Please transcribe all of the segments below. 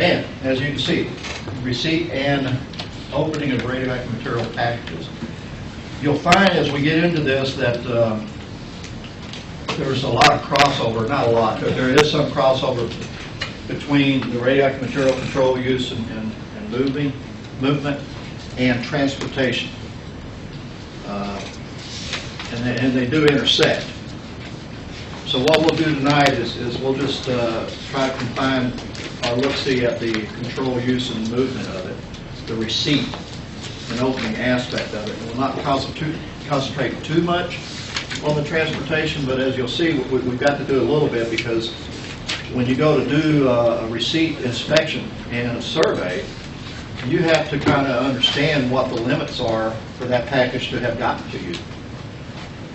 And as you can see, receipt and opening of radioactive material packages. You'll find as we get into this that there's a lot of crossover, not a lot, but there is some crossover between the radioactive material control use and movement and transportation. And they do intersect. So what we'll do tonight is we'll just try to confine our look-see at the control use and movement of it, the receipt and opening aspect of it. We'll not concentrate too much on the transportation, but as you'll see, we've got to do a little bit, because when you go to do a receipt inspection and a survey, you have to kind of understand what the limits are for that package to have gotten to you.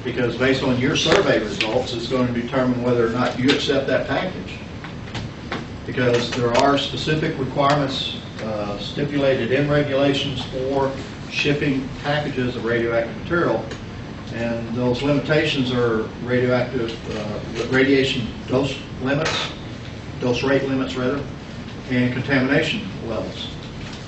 Because based on your survey results, it's going to determine whether or not you accept that package. Because there are specific requirements stipulated in regulations for shipping packages of radioactive material, and those limitations are radioactive radiation dose rate limits rather, and contamination levels.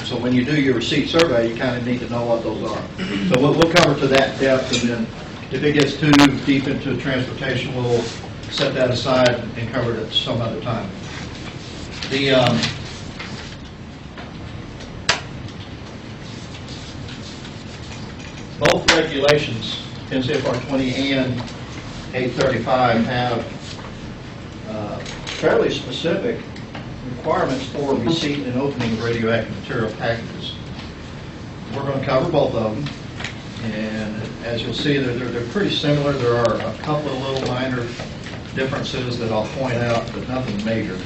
So when you do your receipt survey, you kind of need to know what those are. So we'll cover to that depth, and then if it gets too deep into transportation, we'll set that aside and cover it at some other time. Both regulations, NCFR 20 and 835, have fairly specific requirements for receipt and opening of radioactive material packages. We're going to cover both of them, and as you'll see, they're pretty similar. There are a couple of little minor differences that I'll point out, but nothing major.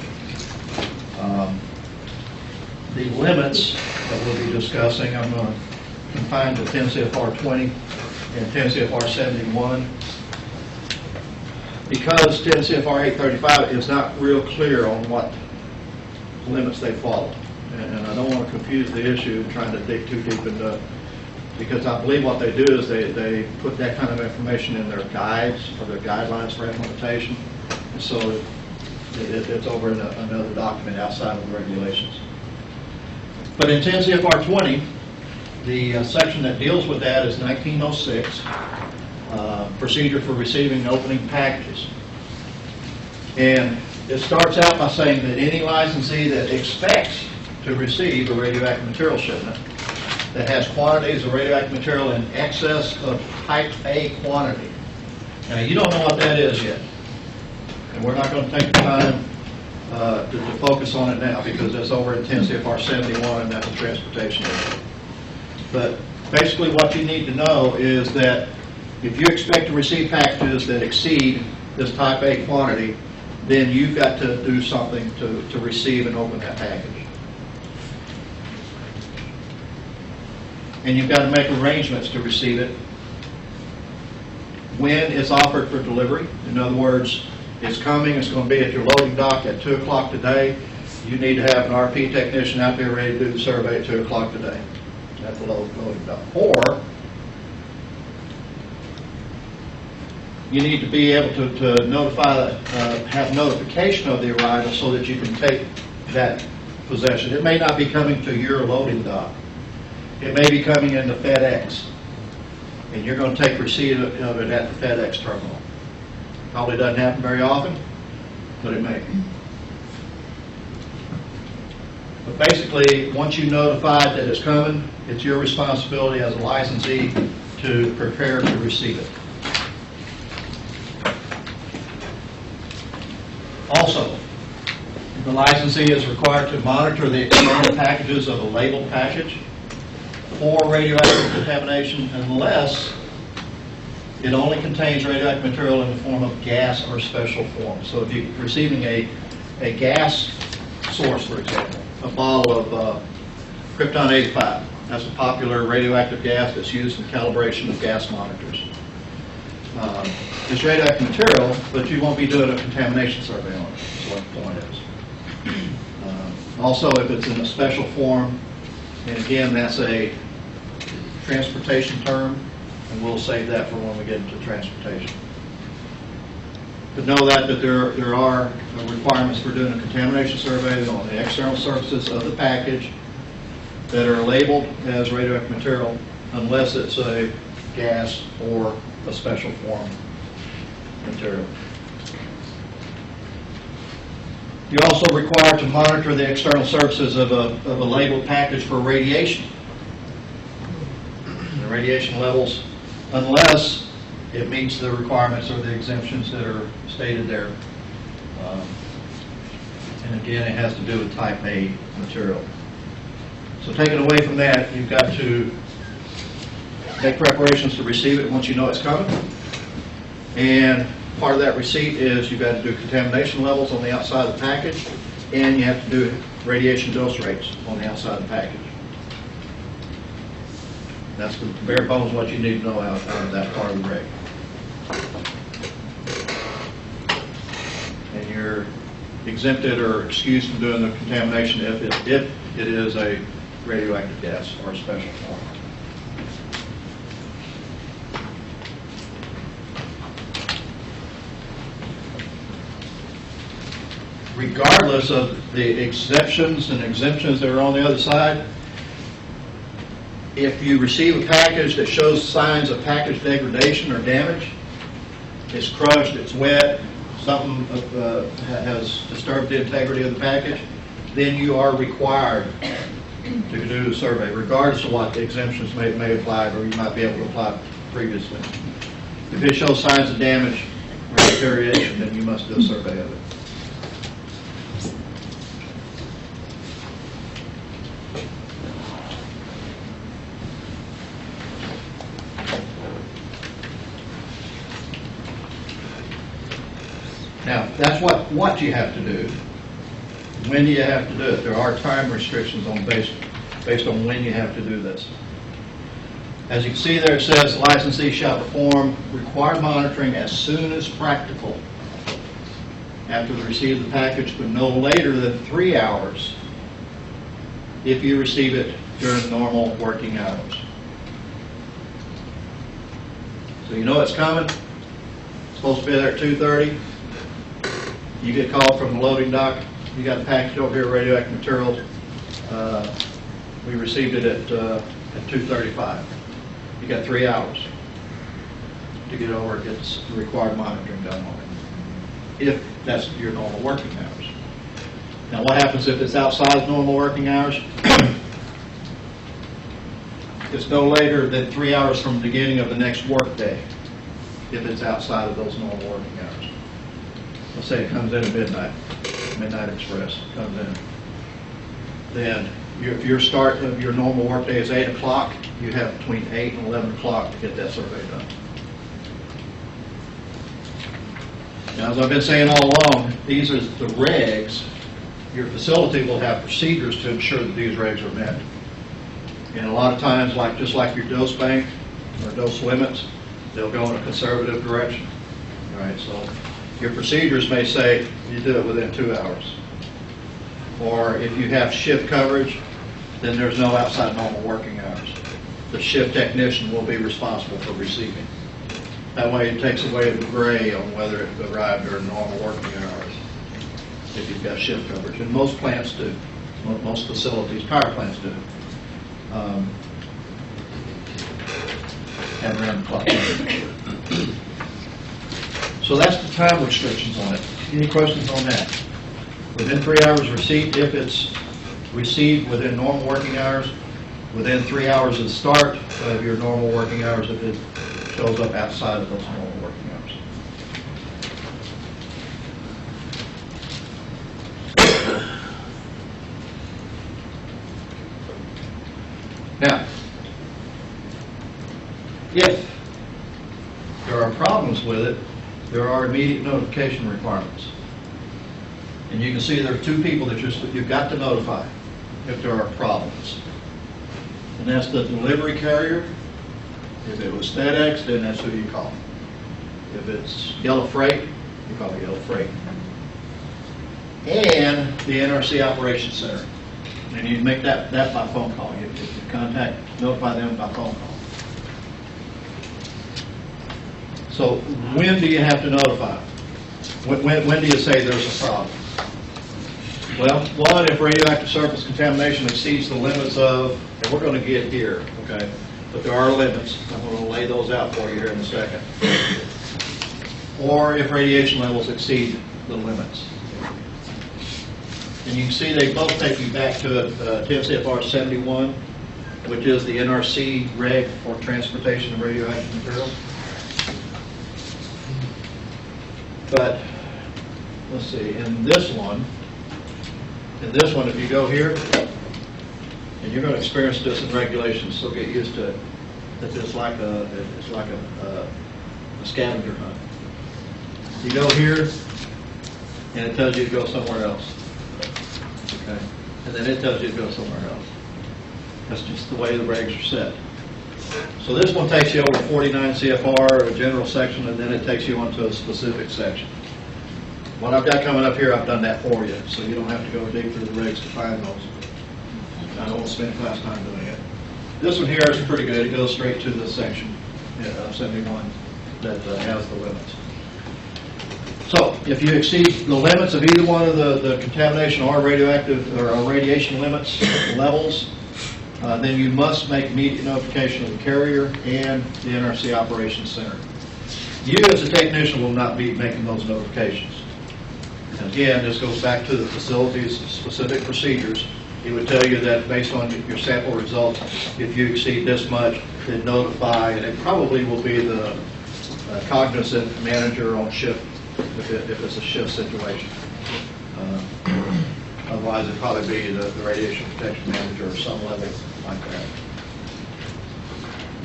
The limits that we'll be discussing, I'm going to confine to 10 CFR 20 and 10 CFR 71. Because 10 CFR 835 is not real clear on what limits they follow. And I don't want to confuse the issue trying to dig too deep into it, because I believe what they do is they put that kind of information in their guides or their guidelines for implementation. And so it's over in another document outside of the regulations. But in 10 CFR 20, the section that deals with that is 1906, procedure for receiving and opening packages. And it starts out by saying that any licensee that expects to receive a radioactive material shipment that has quantities of radioactive material in excess of type A quantity. Now, you don't know what that is yet, and we're not going to take the time to focus on it now, because it's over in 10 CFR 71, and that's a transportation issue. But basically what you need to know is that if you expect to receive packages that exceed this type A quantity, then you've got to do something to receive and open that package. And you've got to make arrangements to receive it when it's offered for delivery. In other words, it's coming, it's going to be at your loading dock at 2 o'clock today. You need to have an RP technician out there ready to do the survey at 2 o'clock today at the loading dock. Or you need to be able to notify, have notification of the arrival so that you can take that possession. It may not be coming to your loading dock. It may be coming into FedEx, and you're going to take receipt of it at the FedEx terminal. Probably doesn't happen very often, but it may. But basically, once you notified that it's coming, it's your responsibility as a licensee to prepare to receive it. Also, the licensee is required to monitor the external packages of a labeled package for radioactive contamination unless it only contains radioactive material in the form of gas or special form. So if you're receiving a gas source, for example, a bottle of Krypton 85, that's a popular radioactive gas that's used in calibration of gas monitors. It's radioactive material, but you won't be doing a contamination survey on it, is what the point is. Also, if it's in a special form, and again, that's a transportation term, and we'll save that for when we get into transportation. But know that there are requirements for doing a contamination survey on the external surfaces of the package that are labeled as radioactive material, unless it's a gas or a special form material. You're also required to monitor the external surfaces of a labeled package for radiation. The radiation levels, unless it meets the requirements or the exemptions that are stated there. And again, it has to do with type A material. So taken away from that, you've got to make preparations to receive it once you know it's coming. And part of that receipt is you've got to do contamination levels on the outside of the package, and you have to do radiation dose rates on the outside of the package. That's the bare bones what you need to know out of that part of the reg. And you're exempted or excused from doing the contamination if it is a radioactive gas or a special form. Regardless of the exceptions and exemptions that are on the other side, if you receive a package that shows signs of package degradation or damage, it's crushed, it's wet, something has disturbed the integrity of the package, then you are required to do the survey, regardless of what the exemptions may apply or you might be able to apply previously. If it shows signs of damage or deterioration, then you must do a survey of it. Now, that's what you have to do. When do you have to do it? There are time restrictions based on when you have to do this. As you can see there, it says licensee shall perform required monitoring as soon as practical after the receipt of the package, but no later than 3 hours if you receive it during normal working hours. So you know it's coming. It's supposed to be there at 2:30. You get called from the loading dock. You got a package over here, radioactive materials. We received it at 2:35. You got 3 hours to get over and get the required monitoring done on it, if that's your normal working hours. Now, what happens if it's outside of normal working hours? It's no later than 3 hours from the beginning of the next work day, if it's outside of those normal working hours. Let's say it comes in at midnight express comes in. Then if your start of your normal work day is 8 o'clock, you have between 8 and 11 o'clock to get that survey done. Now, as I've been saying all along, these are the regs. Your facility will have procedures to ensure that these regs are met. And a lot of times, just like your dose bank or dose limits, they'll go in a conservative direction. All right, so your procedures may say you do it within 2 hours. Or if you have shift coverage, then there's no outside normal working hours. The shift technician will be responsible for receiving. That way it takes away the gray on whether it arrived during normal working hours if you've got shift coverage. And most plants do. Most facilities, power plants do. Have around the clock. So that's the time restrictions on it. Any questions on that? Within 3 hours receipt, if it's received within normal working hours, within 3 hours of the start of your normal working hours if it shows up outside of those normal working hours. Now, if there are problems with it, there are immediate notification requirements. And you can see there are two people that you've got to notify if there are problems. And that's the delivery carrier. If it was FedEx, then that's who you call. If it's Yellow Freight, you call Yellow Freight. And the NRC Operations Center. And you make that by phone call. You notify them by phone call. So when do you have to notify? When do you say there's a problem? Well, one, if radioactive surface contamination exceeds the limits of, and we're going to get here, okay, but there are limits. I'm going to lay those out for you here in a second. Or if radiation levels exceed the limits. And you can see they both take you back to 10 CFR 71, which is the NRC reg for transportation of radioactive material. But let's see, in this one, if you go here, and you're going to experience this in regulations, so get used to it. It's like a scavenger hunt. You go here, and it tells you to go somewhere else. Okay, and then it tells you to go somewhere else. That's just the way the regs are set. So this one takes you over 49 CFR, a general section, and then it takes you onto a specific section. What I've got coming up here, I've done that for you, so you don't have to go deep through the regs to find those. I don't want to spend class time doing it. This one here is pretty good. It goes straight to the section 71 that has the limits. So if you exceed the limits of either one of the contamination or radioactive or radiation limits levels, then you must make immediate notification of the carrier and the NRC Operations Center. You as a technician will not be making those notifications. And again, this goes back to the facility's specific procedures. It would tell you that based on your sample results, if you exceed this much, then notify, and it probably will be the cognizant manager on shift if it's a shift situation. Otherwise, it'd probably be the radiation protection manager or some level like that.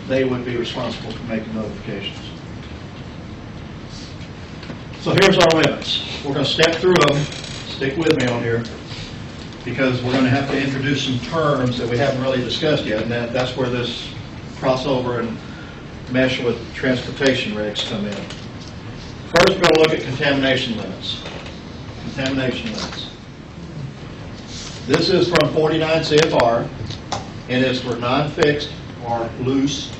They would be responsible for making notifications. So here's our limits. We're going to step through them. Stick with me on here, because we're going to have to introduce some terms that we haven't really discussed yet, and that's where this crossover and mesh with transportation regs come in. First, we're going to look at contamination limits. Contamination limits. This is from 49 CFR, and it's for non-fixed or loose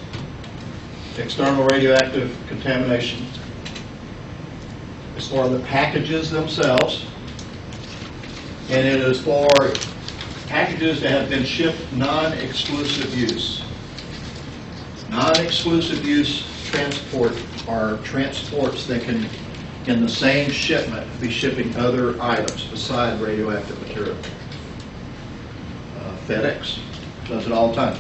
external radioactive contamination. It's for the packages themselves, and it is for packages that have been shipped non-exclusive use. Non-exclusive use transport are transports that can, in the same shipment, be shipping other items besides radioactive material. FedEx does it all the time.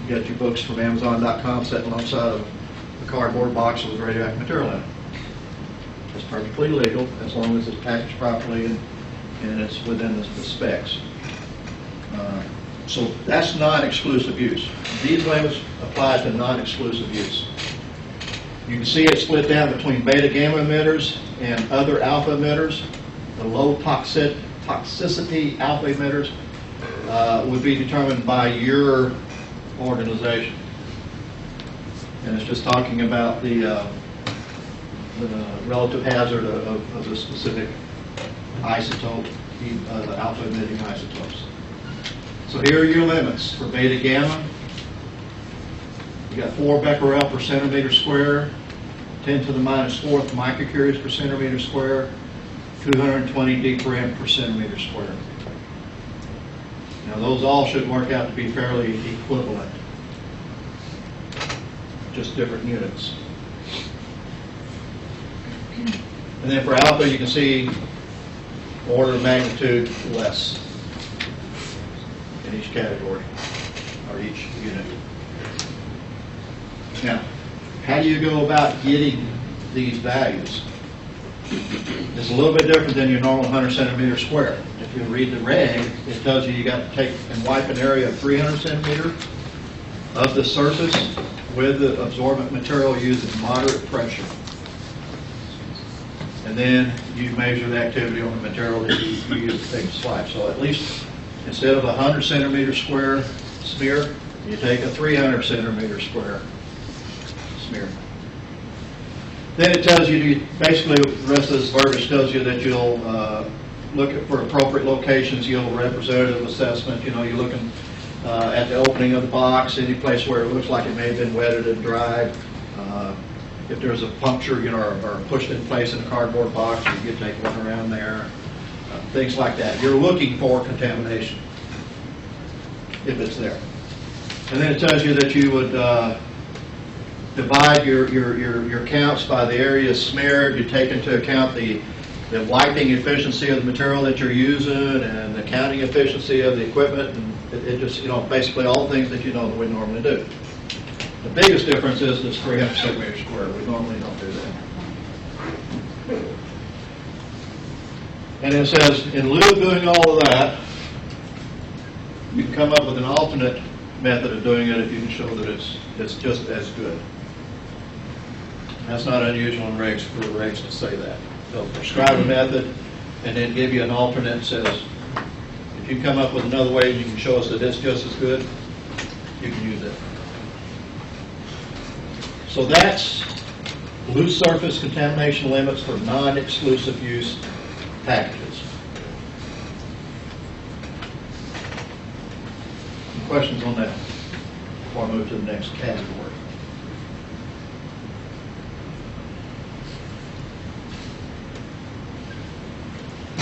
You get your books from Amazon.com sitting alongside of a cardboard box with radioactive material in it. It's perfectly legal as long as it's packaged properly and it's within the specs. So that's non-exclusive use. These limits apply to non-exclusive use. You can see it split down between beta gamma emitters and other alpha emitters. The low toxicity alpha emitters would be determined by your organization. And it's just talking about the relative hazard of the specific isotope, the alpha emitting isotopes. So here are your limits for beta gamma. You got 4 becquerel per centimeter square, 10 to the minus 4th microcuries per centimeter square, 220 dpm per centimeter square. Now those all should work out to be fairly equivalent, just different units. And then for alpha, you can see order of magnitude less in each category, or each unit. Now, how do you go about getting these values? It's a little bit different than your normal 100 centimeter square. If you read the reg, it tells you got to take and wipe an area of 300 centimeter of the surface with the absorbent material using moderate pressure. And then you measure the activity on the material that you use to take a swipe. So at least instead of a 100 centimeter square smear, you take a 300 centimeter square smear. Then it tells you, basically the rest of this verbiage tells you that you'll look for appropriate locations, you'll representative assessment, you're looking at the opening of the box, any place where it looks like it may have been wetted and dried. if there's a puncture, or pushed in place in a cardboard box, you can take one around there, things like that. You're looking for contamination if it's there. And then it tells you that you would divide your counts by the areas smeared. You take into account the wiping efficiency of the material that you're using and the counting efficiency of the equipment, and it just, basically all the things that that we normally do. The biggest difference is this 300 centimeters square. We normally don't do that. And it says, in lieu of doing all of that, you can come up with an alternate method of doing it if you can show that it's just as good. That's not unusual in regs for regs to say that. They'll prescribe a method and then give you an alternate that says, if you come up with another way and you can show us that it's just as good, you can use it. So that's loose surface contamination limits for non-exclusive use packages. Any questions on that before I move to the next category?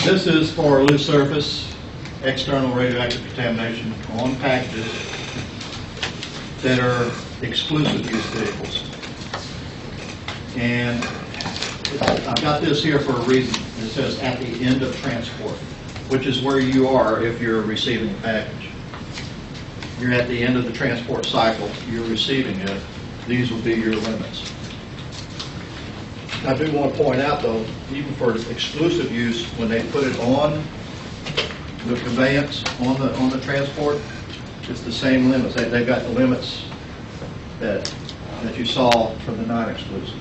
This is for loose surface external radioactive contamination on packages that are exclusive use vehicles. And I've got this here for a reason. It says at the end of transport, which is where you are if you're receiving a package. You're at the end of the transport cycle, you're receiving it, these will be your limits. I do want to point out, though, even for exclusive use, when they put it on the conveyance, on the transport, it's the same limits. They've got the limits that you saw from the non-exclusive.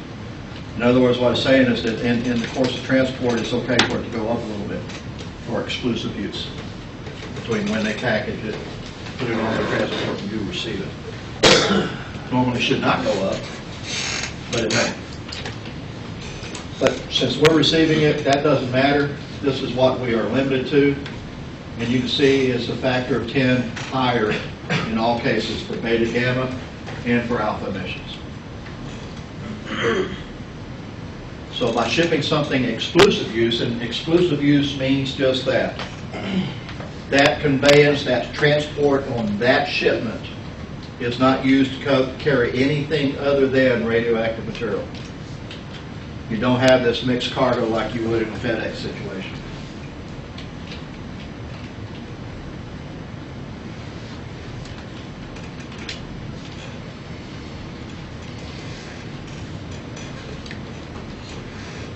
In other words, what I'm saying is that in the course of transport, it's okay for it to go up a little bit for exclusive use between when they package it, put it on the transport, and you receive it. Normally should not go up, but it may. But since we're receiving it, that doesn't matter. This is what we are limited to. And you can see it's a factor of 10 higher in all cases for beta gamma and for alpha emissions. So by shipping something exclusive use, and exclusive use means just that. That conveyance, that transport on that shipment is not used to carry anything other than radioactive material. You don't have this mixed cargo like you would in a FedEx situation.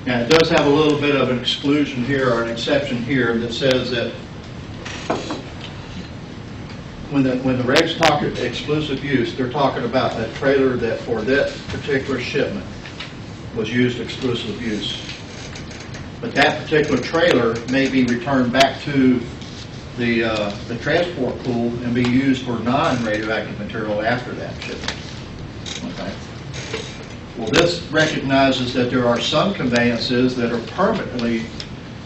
Now, it does have a little bit of an exclusion here, or an exception here, that says that when the regs talk of exclusive use, they're talking about a trailer that for that particular shipment was used exclusive use. But that particular trailer may be returned back to the transport pool and be used for non-radioactive material after that shipment. Okay. Well, this recognizes that there are some conveyances that are permanently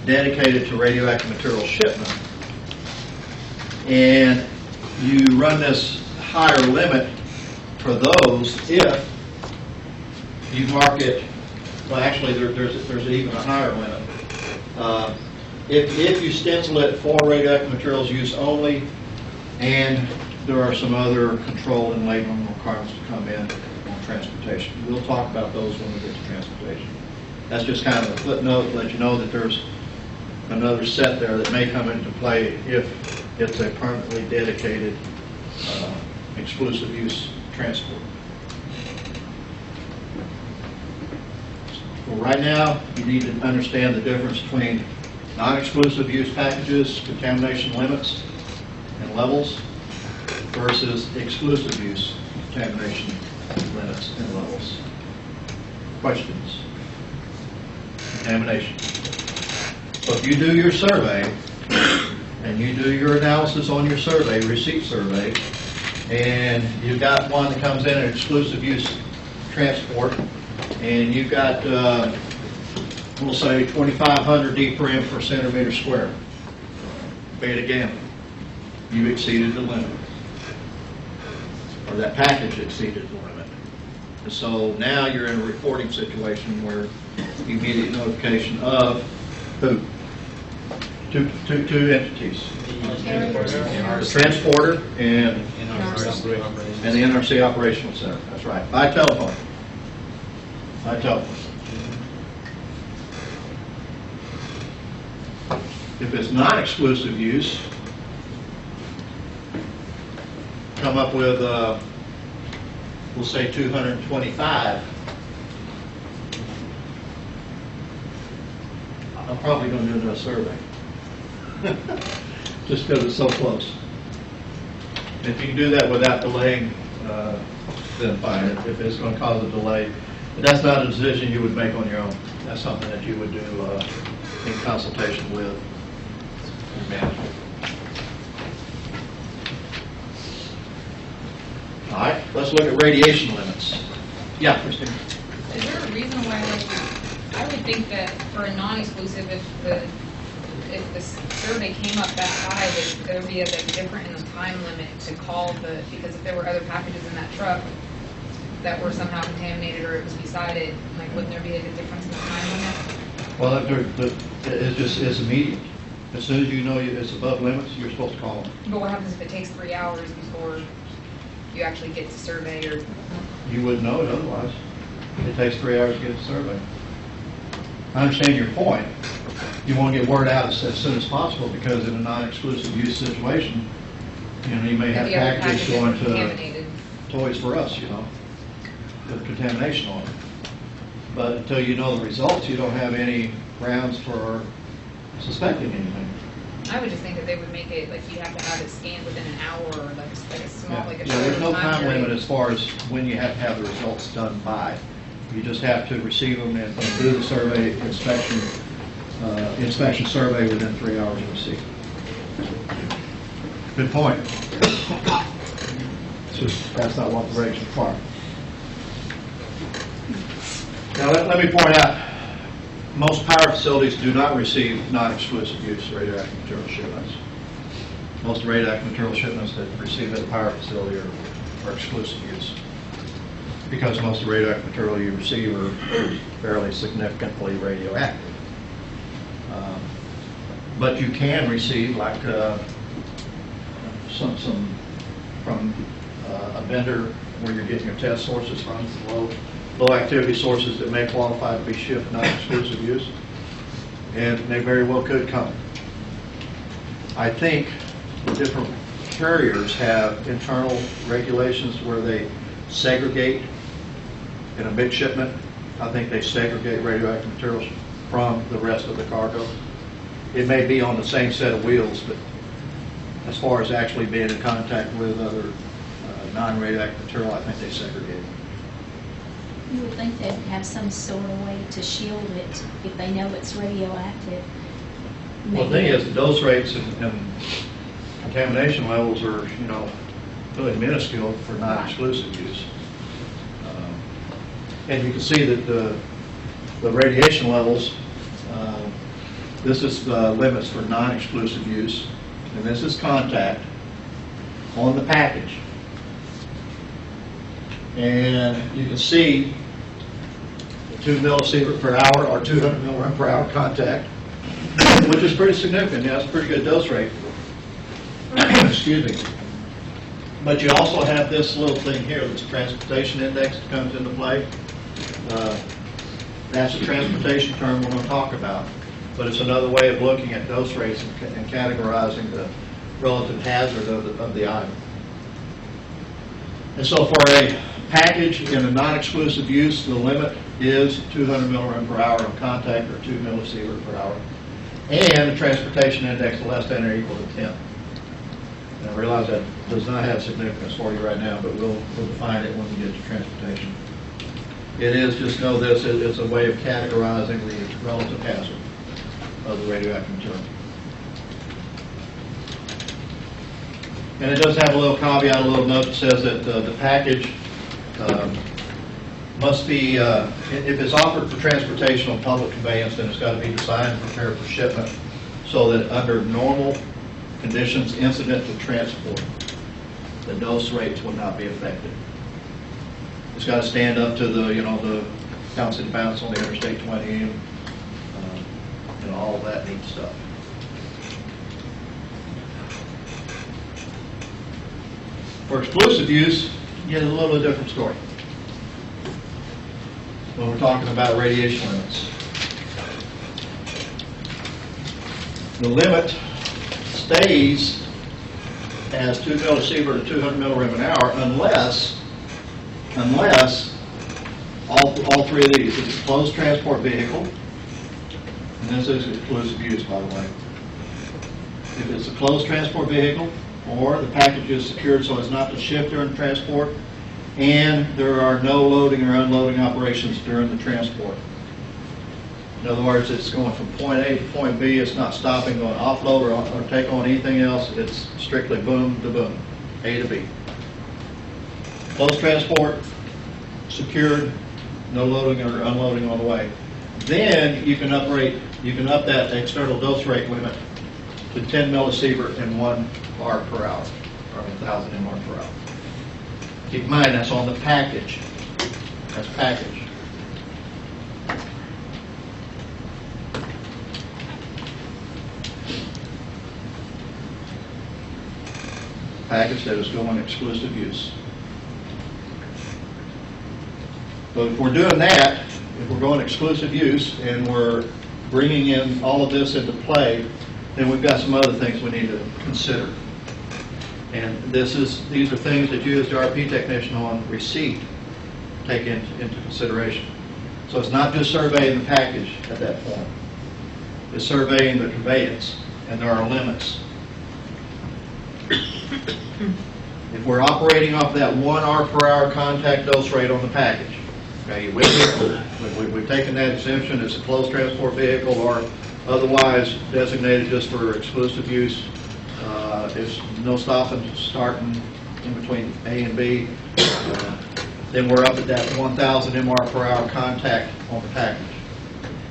dedicated to radioactive material shipment. And you run this higher limit for those if you mark it, well actually there's even a higher limit. If you stencil it for radioactive materials use only, and there are some other control and labeling requirements to come in on transportation. We'll talk about those when we get to transportation. That's just kind of a footnote to let you know that there's another set there that may come into play if it's a permanently dedicated exclusive use transport. Well, right now, you need to understand the difference between non-exclusive use packages, contamination limits and levels, versus exclusive use contamination limits and levels. Questions? Contamination. So if you do your survey, and you do your analysis on your survey, receipt survey, and you've got one that comes in an exclusive use transport, and you've got, we'll say 2,500 dpm per centimeter square, beta gamma, you've exceeded the limit, or that package exceeded the limit. So now you're in a reporting situation where immediate notification of who? Two entities. The transporter and the NRC Operational Center. That's right. By telephone. By telephone. If it's non-exclusive use, come up with, we'll say 225. I'm probably going to do another survey. Just because it's so close. If you can do that without delaying, then fine. If it's going to cause a delay, but that's not a decision you would make on your own. That's something that you would do in consultation with your management. All right, let's look at radiation limits. Yeah, Christine. Is there a reason why, like, I would think that for a non-exclusive, if the survey came up that high, that there would be a different in the time limit to call because if there were other packages in that truck that were somehow contaminated or it was beside it, like, wouldn't there be a difference in the time limit? Well, it's immediate. As soon as you know it's above limits, you're supposed to call them. But what happens if it takes 3 hours before you actually get to survey? Or you wouldn't know it otherwise. It takes 3 hours to get the survey. I understand your point. You want to get word out as soon as possible because in a non-exclusive use situation, you may have packages going to Toys R Us, with contamination on it. But until you know the results, you don't have any grounds for suspecting anything. I would just think that they would make it like you have to have it scanned within an hour, or like a small, like a yeah, there's no time period. limit as far as when you have to have the results done by. You just have to receive them and do the survey inspection survey within 3 hours of receipt. Good point. It's just that's not what the regs require. Now let me point out, most power facilities do not receive non-exclusive use radioactive material shipments. Most radioactive material shipments that receive at a power facility are exclusive use, because most of the radioactive material you receive are fairly significantly radioactive. But you can receive, like some from a vendor where you're getting your test sources from, low activity sources that may qualify to be shipped non-exclusive use, and they very well could come. I think the different carriers have internal regulations where they segregate in a big shipment. I think they segregate radioactive materials from the rest of the cargo. It may be on the same set of wheels, but as far as actually being in contact with other non-radioactive material, I think they segregate. You would think they'd have some sort of way to shield it if they know it's radioactive. Well, the thing is, the dose rates and contamination levels are, really minuscule for non-exclusive use. And you can see that the radiation levels, this is the limits for non-exclusive use, and this is contact on the package. And you can see 2 millisievert per hour or 200 milligram per hour contact, which is pretty significant. Yeah, that's a pretty good dose rate. Excuse me. But you also have this little thing here, that's a transportation index that comes into play. That's a transportation term we're going to talk about, but it's another way of looking at dose rates and categorizing the relative hazard of the item. And so for a package in a non-exclusive use, the limit is 200 milligram per hour of contact, or 2 millisievert per hour, and a transportation index less than or equal to 10. And I realize that does not have significance for you right now, but we'll define it when we get to transportation. It is, just know this, it's a way of categorizing the relative hazard of the radioactive material. And it does have a little caveat, a little note that says that the package must be, if it's offered for transportation on public conveyance, then it's got to be designed and prepared for shipment so that under normal conditions incident to transport, the dose rates will not be affected. It's got to stand up to the, the bounce and bounce on the Interstate 20, all of that neat stuff. For exclusive use, you get a little bit different story. When we're talking about radiation limits. The limit stays as 2 millisievert to 200 millirem an hour unless all three of these, it's a closed transport vehicle, and this is exclusive use, by the way. If it's a closed transport vehicle, or the package is secured so as not to shift during transport, and there are no loading or unloading operations during the transport. In other words, it's going from point A to point B, it's not stopping, going offload or take on anything else, it's strictly boom to boom, A to B. Closed transport, secured, no loading or unloading on the way. Then you can up that external dose rate limit to 10 millisievert and 1 bar per hour, or 1,000 MR per hour. Keep in mind, that's on the package. That's package. Package that is going exclusive use. But if we're doing that, if we're going exclusive use and we're bringing in all of this into play, then we've got some other things we need to consider. And these are things that you as the RP technician on receipt take into consideration. So it's not just surveying the package at that point. It's surveying the conveyance, and there are limits. If we're operating off that 1 R per hour contact dose rate on the package, okay, you with me? We've taken that exemption as a closed transport vehicle or otherwise designated just for exclusive use. There's no stopping, starting in between A and B. Then we're up at that 1,000 MR per hour contact on the package.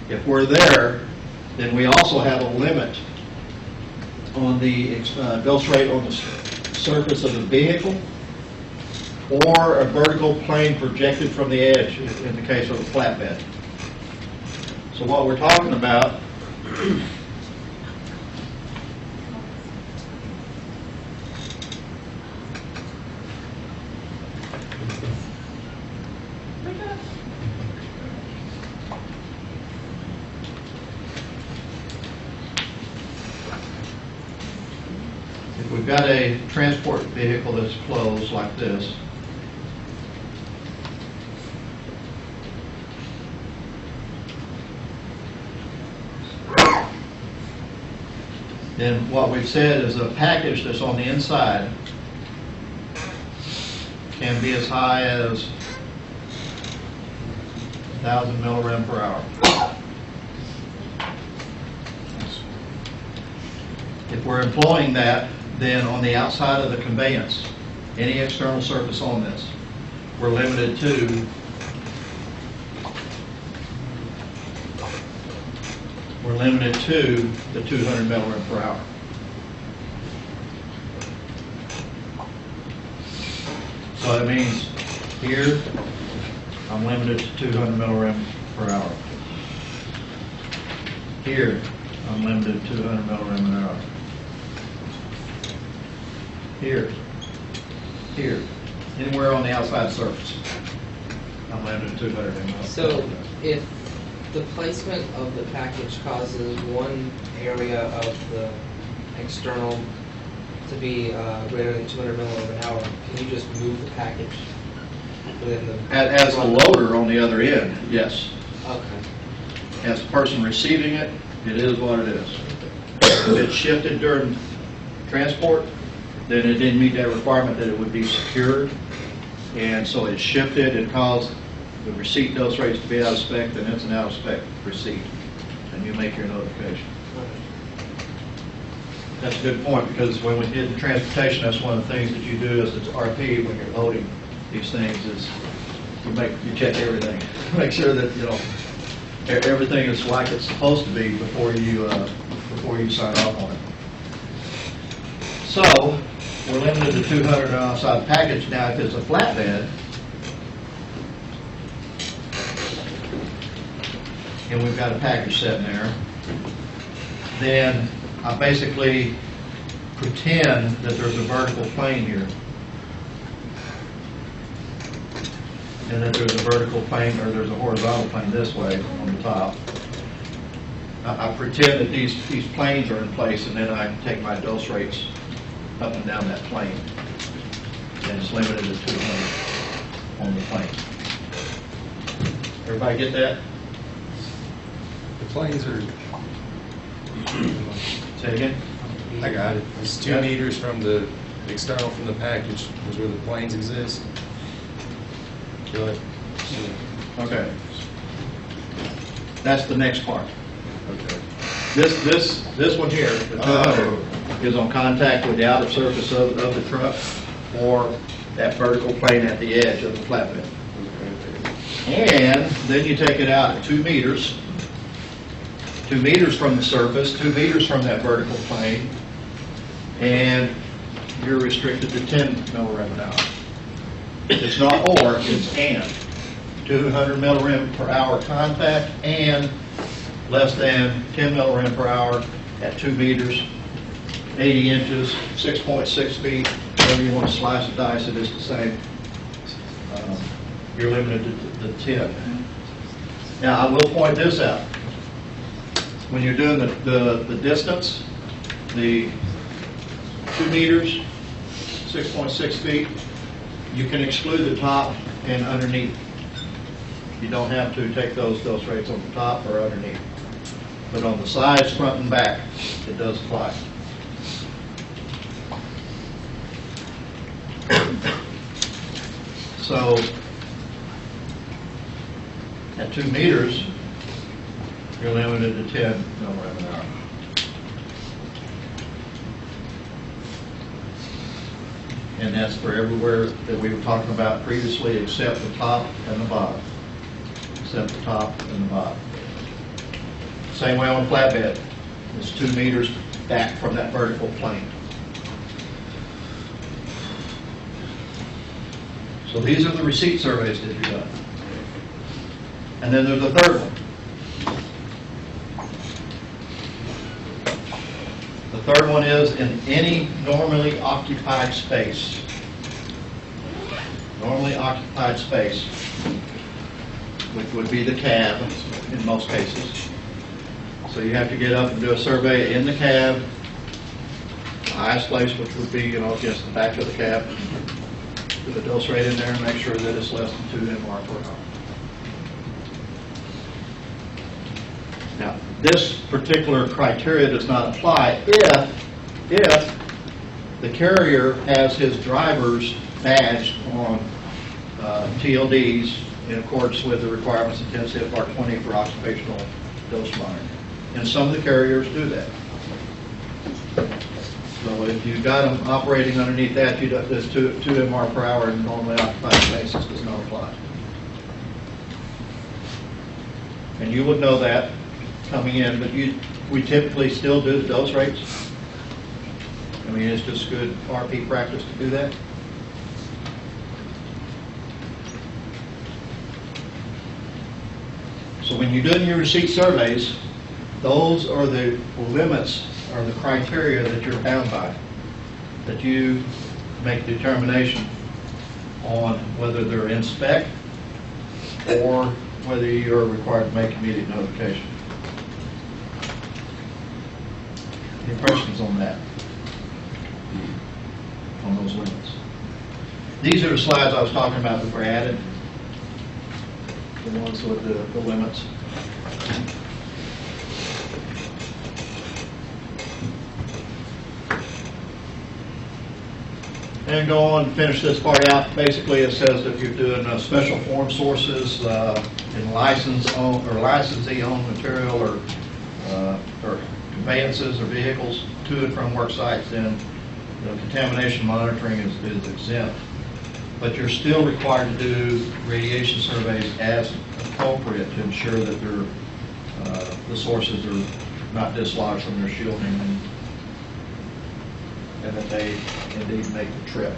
If we're there, then we also have a limit on the dose rate on the surface of the vehicle or a vertical plane projected from the edge in the case of a flatbed. So what we're talking about if we've got a transport vehicle that's closed like this, then what we've said is a package that's on the inside can be as high as 1,000 millirem per hour. If we're employing that, then on the outside of the conveyance, any external surface on this, we're limited to the 200 millirem per hour. So that means here, I'm limited to 200 millirem per hour. Here, I'm limited to 200 millirem an hour. Here, anywhere on the outside surface, I'm limited to 200 millirem. So if the placement of the package causes one area of the external to be greater than 200 millirem an hour, can you just move the package within the... As a loader on the other end, yes. Okay. As a person receiving it, it is what it is. If it's shifted during transport, then it didn't meet that requirement that it would be secured, and so it shifted and caused the receipt dose rates to be out of spec, then it's an out of spec receipt, and you make your notification. That's a good point, because when we did the transportation, that's one of the things that you do as an RP when you're loading these things is you check everything, make sure that everything is like it's supposed to be before you sign off on it. So we're limited to 200 outside the package. Now, if it's a flatbed, and we've got a package sitting there, then I basically pretend that there's a vertical plane here. And that there's a vertical plane, or there's a horizontal plane this way on the top. I pretend that these planes are in place, and then I take my dose rates up and down that plane. And it's limited to 200 on the plane. Everybody get that? The planes are, Say again? I got it. It's 2 meters from the external from the package is where the planes exist. Go ahead. Okay. That's the next part. Okay. This one here, the 200, is on contact with the outer surface of the truck or that vertical plane at the edge of the flatbed. And then you take it out at 2 meters, 2 meters from the surface, 2 meters from that vertical plane, and you're restricted to 10 millirem an hour. It's not or, it's and. 200 millirem per hour contact and less than 10 millirem per hour at 2 meters, 80 inches, 6.6 feet, whatever you want to slice and dice it, it's the same. You're limited to the 10. Now, I will point this out. When you're doing the distance, the 2 meters, 6.6 feet, you can exclude the top and underneath. You don't have to take those rates on the top or underneath. But on the sides, front and back, it does apply. So, at 2 meters, you're limited to 10 millirem an hour. And that's for everywhere that we were talking about previously except the top and the bottom. Except the top and the bottom. Same way on flatbed. It's 2 meters back from that vertical plane. So these are the receipt surveys that you've done. And then there's a third one. The third one is in any normally occupied space. Normally occupied space, which would be the cab in most cases. So you have to get up and do a survey in the cab, the highest place, which would be, against the back of the cab. Put the dose rate in there and make sure that it's less than 2 MR per hour. Now, this particular criteria does not apply if the carrier has his drivers badged on TLDs in accordance with the requirements of 10 CFR 20 for occupational dose monitoring. And some of the carriers do that. So if you've got them operating underneath that, this 2 MR per hour in normally occupied spaces does not apply. And you would know that coming in, but we typically still do the dose rates. I mean, it's just good RP practice to do that. So when you're doing your receipt surveys, those are the limits or the criteria that you're bound by, that you make determination on whether they're in spec or whether you're required to make immediate notification. Any questions on that? On those limits? These are the slides I was talking about that were added. The ones with the limits. And go on and finish this part out. Basically, it says that if you're doing special form sources in licensee-owned material or conveyances or vehicles to and from work sites, then contamination monitoring is exempt. But you're still required to do radiation surveys as appropriate to ensure that the sources are not dislodged from their shielding and that they indeed make the trip.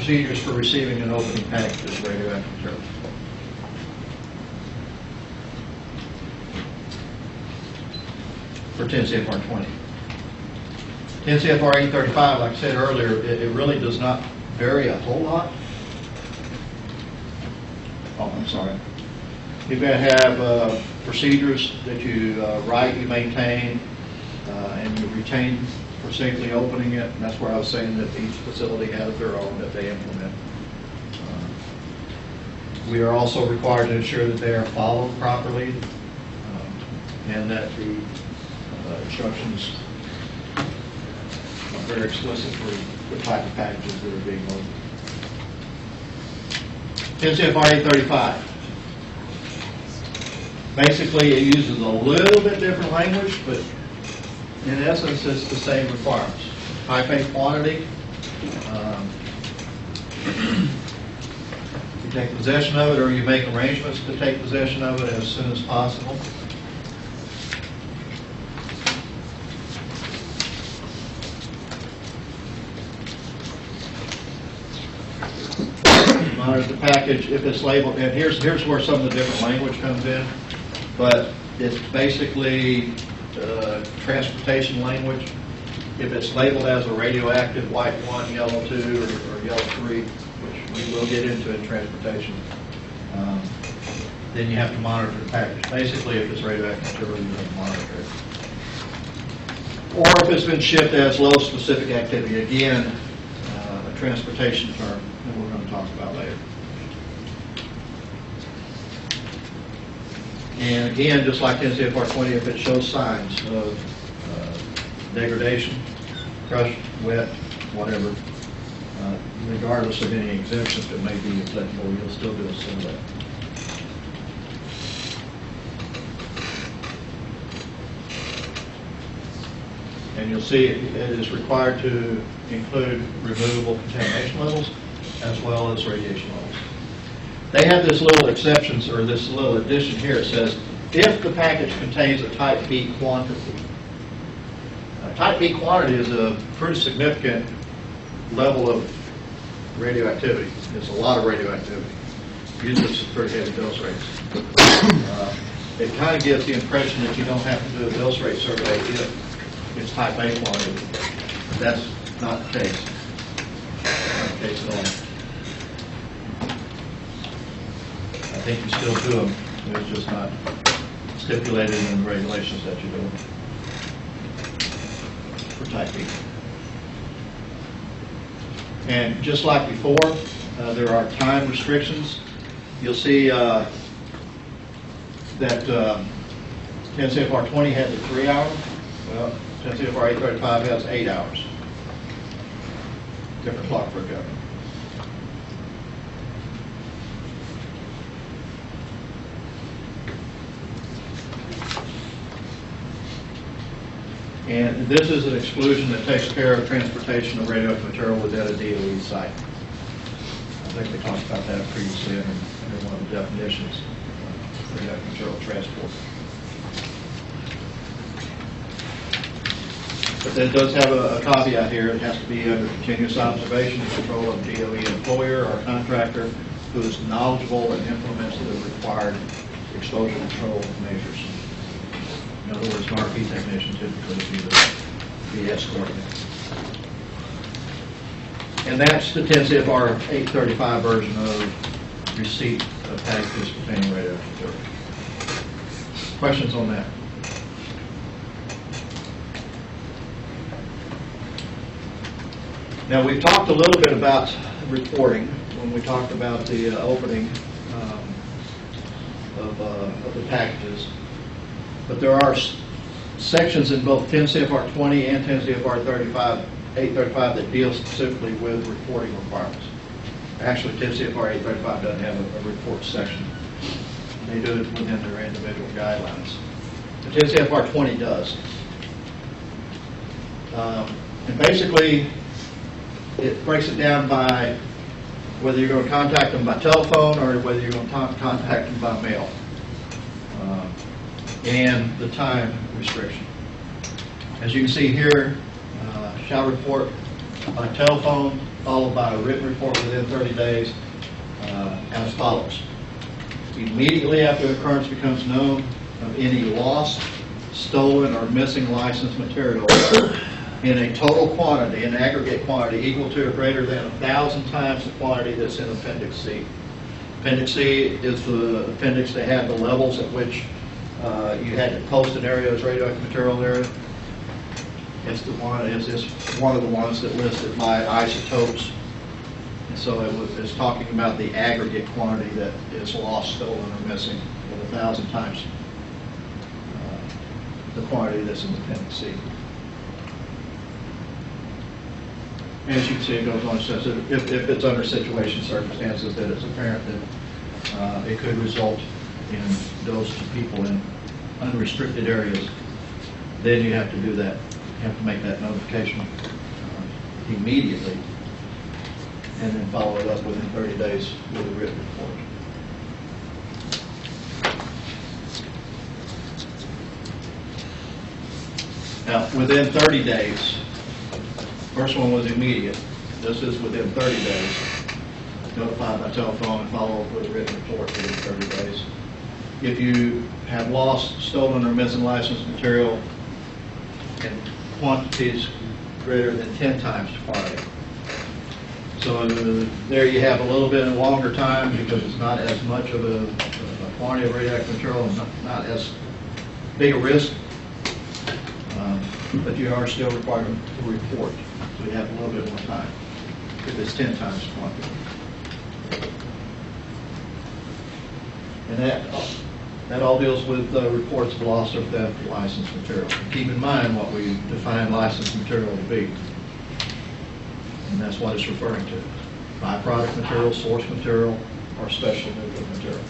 procedures for receiving and opening packages of radioactive material. For 10 CFR 20. 10 CFR 835, like I said earlier, it really does not vary a whole lot. Oh, I'm sorry. You're going to have procedures that you write, you maintain, and you retain for safely opening it. And that's where I was saying that each facility has their own that they implement. We are also required to ensure that they are followed properly and that the instructions are very explicit for the type of packages that are being opened. 10 CFR 835. Basically, it uses a little bit different language, but in essence, it's the same requirements. Type A quantity. You take possession of it, or you make arrangements to take possession of it as soon as possible. Monitor the package if it's labeled, and here's where some of the different language comes in, but it's basically transportation language. If it's labeled as a radioactive white 1, yellow 2, or yellow 3, which we will get into in transportation, then you have to monitor the package. Basically, if it's radioactive material, you have to monitor it. Or if it's been shipped as low specific activity, again, a transportation term that we're going to talk about later. And again, just like 10 CFR 20, if it shows signs of degradation, crushed, wet, whatever, regardless of any exemptions that may be applicable, you'll still do a survey. And you'll see it is required to include removable contamination levels as well as radiation levels. They have this little exceptions, or this little addition here. It says, if the package contains a type B quantity. Type B quantity is a pretty significant level of radioactivity. It's a lot of radioactivity. Usually some pretty heavy dose rates. It kind of gives the impression that you don't have to do a dose rate survey if it's type A quantity. That's not the case. Not the case at all. I think you still do them. It's just not stipulated in the regulations that you do them for type B. And just like before, there are time restrictions. You'll see that 10 CFR 20 has a 3 hour. Well, 10 CFR 835 has 8 hours. Different clock for government. And this is an exclusion that takes care of transportation of radioactive material within a DOE site. I think we talked about that previously in one of the definitions of radioactive material transport. But it does have a caveat here. It has to be under continuous observation and control of DOE employer or contractor who is knowledgeable and implements the required exposure control measures. In other words, an RP technician typically would be escorting it. And that's the 10 CFR 835 version of receipt of packages containing radioactive material. Questions on that? Now, we've talked a little bit about reporting when we talked about the opening of the packages. But there are sections in both 10 CFR 20 and 10 CFR 835 that deal specifically with reporting requirements. Actually, 10 CFR 835 doesn't have a report section. They do it within their individual guidelines. The 10 CFR 20 does. And basically, it breaks it down by whether you're going to contact them by telephone or whether you're going to contact them by mail. And the time restriction. As you can see here, shall report by telephone, followed by a written report within 30 days as follows. Immediately after the occurrence becomes known of any lost, stolen, or missing licensed material in a total quantity, an aggregate quantity equal to or greater than 1,000 times the quantity that's in Appendix C. Appendix C is the appendix that had the levels at which you had to post an area as radioactive material area. It's one of the ones that listed by isotopes. And so it's talking about the aggregate quantity that is lost, stolen, or missing, with 1,000 times the quantity that's in Appendix C. As you can see, it goes on and says that if it's under situation circumstances that it's apparent that it could result in dose to people in unrestricted areas, then you have to do that. You have to make that notification immediately, and then follow it up within 30 days with a written report. Now, within 30 days, first one was immediate. This is within 30 days. Notify by telephone and follow up with a written report within 30 days. If you have lost, stolen, or missing licensed material in quantities greater than 10 times the quantity. So there you have a little bit longer time because it's not as much of a quantity of radioactive material and not as big a risk, but you are still required to report. So you have a little bit more time if it's 10 times the quantity. And that all deals with reports of loss or theft of licensed material. Keep in mind what we define licensed material to be. And that's what it's referring to. Byproduct material, source material, or special nuclear material.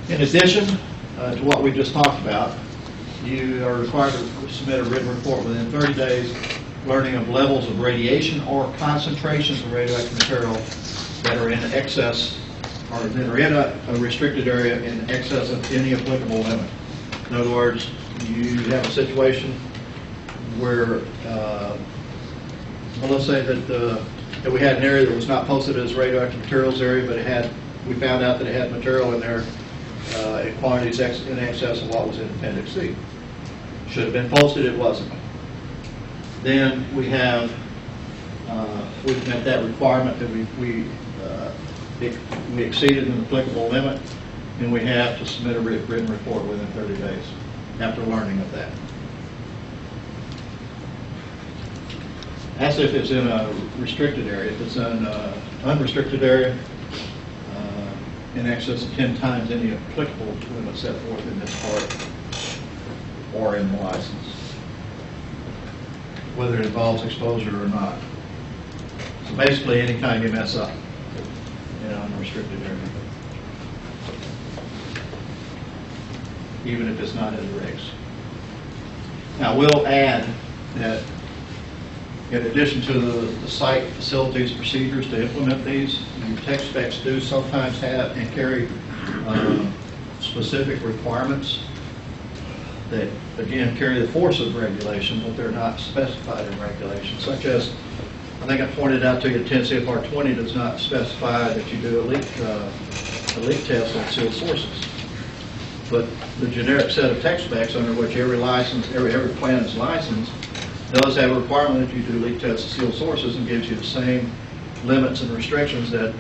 In addition to what we just talked about, you are required to submit a written report within 30 days learning of levels of radiation or concentrations of radioactive material that are in excess or that are in a restricted area in excess of any applicable limit. In other words, you have a situation where, well, let's say that we had an area that was not posted as radioactive materials area, but we found out that it had material in there in quantities in excess of what was in Appendix C. Should have been posted, it wasn't. Then we've met that requirement that we exceeded an applicable limit, and we have to submit a written report within 30 days after learning of that. That's if it's in a restricted area. If it's in an unrestricted area, in excess of 10 times any applicable limit set forth in this part or in the license, whether it involves exposure or not. So basically, anytime you mess up in an unrestricted area, even if it's not in the regs. Now, we'll add that in addition to the site facilities procedures to implement these, your tech specs do sometimes have and carry specific requirements that, again, carry the force of regulation, but they're not specified in regulation, such as, I think I pointed out to you, 10 CFR 20 does not specify that you do a leak test on sealed sources. But the generic set of tech specs under which every plant is licensed does have a requirement that you do leak tests of sealed sources and gives you the same limits and restrictions that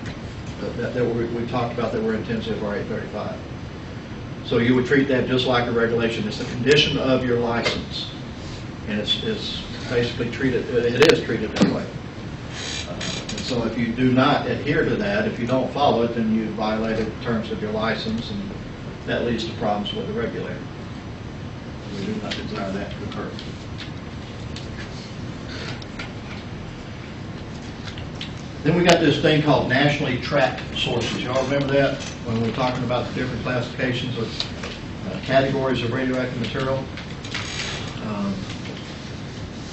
we talked about that were in 10 CFR 835. So you would treat that just like a regulation. It's a condition of your license, and it's basically treated. It is treated that way. And so if you do not adhere to that, if you don't follow it, then you violated the terms of your license, and that leads to problems with the regulator. We do not desire that to occur. Then we got this thing called nationally tracked sources. Y'all remember that when we were talking about the different classifications of categories of radioactive material?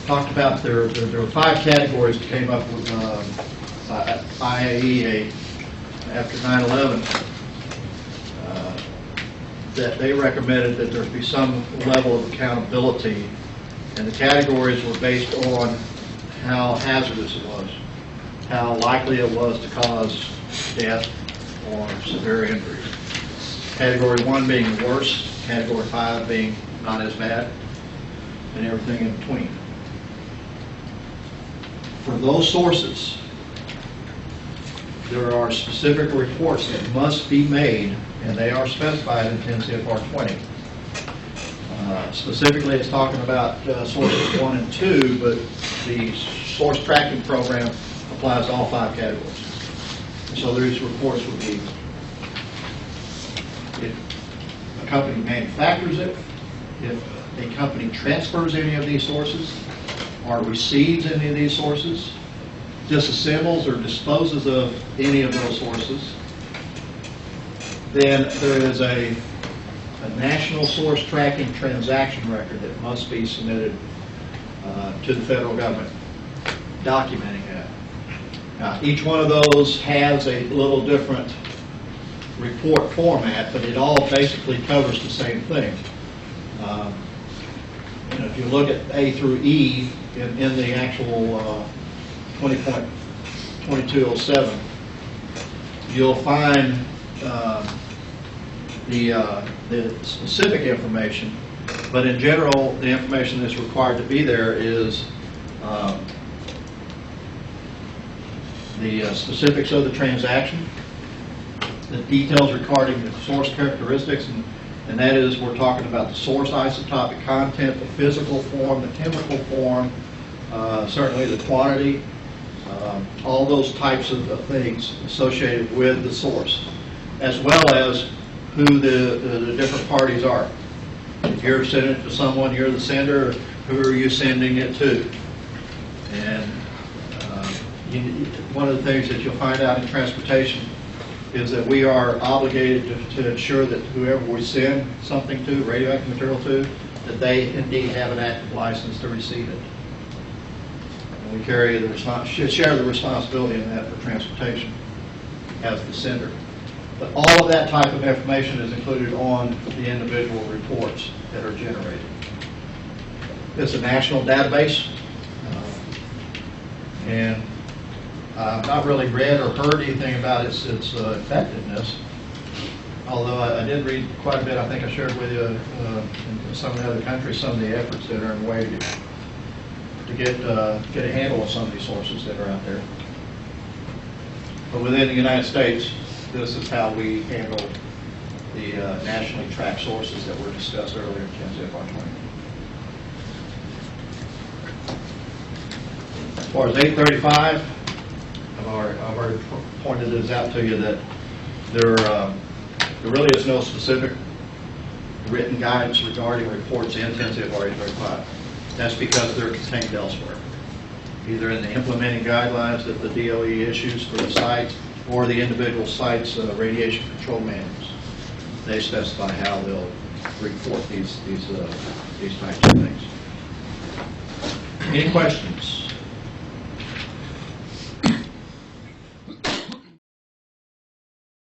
talked about there were 5 categories that came up with IAEA after 9/11, that they recommended that there be some level of accountability, and the categories were based on how hazardous it was, how likely it was to cause death or severe injuries. Category 1 being the worst, Category 5 being not as bad, and everything in between. For those sources, there are specific reports that must be made, and they are specified in 10 CFR 20. Specifically, it's talking about sources 1 and 2, but the source tracking program applies to all 5 categories. So these reports would be if a company manufactures it, if a company transfers any of these sources, or receives any of these sources, disassembles or disposes of any of those sources, then there is a national source tracking transaction record that must be submitted to the federal government, documenting that. Now, each one of those has a little different report format, but it all basically covers the same thing. If you look at A through E in the actual 20.2207, you'll find the specific information, but in general, the information that's required to be there is the specifics of the transaction, the details regarding the source characteristics, and that is, we're talking about the source isotopic content, the physical form, the chemical form, certainly the quantity, all those types of things associated with the source, as well as who the different parties are. If you're sending it to someone, you're the sender, who are you sending it to? And one of the things that you'll find out in transportation is that we are obligated to ensure that whoever we send something to, radioactive material to, that they indeed have an active license to receive it. And we carry should share the responsibility in that for transportation as the sender. But all of that type of information is included on the individual reports that are generated. It's a national database, and I've not really read or heard anything about its effectiveness, although I did read quite a bit. I think I shared with you in some of the other countries some of the efforts that are in way to get a handle on some of these sources that are out there. But within the United States, this is how we handle the nationally tracked sources that were discussed earlier in 10 CFR 20. As far as 835, I've already pointed this out to you that there really is no specific written guidance regarding reports in 10 CFR 835. That's because they're contained elsewhere, either in the implementing guidelines that the DOE issues for the sites or the individual sites' radiation control manuals. They specify how they'll report these types of things. Any questions?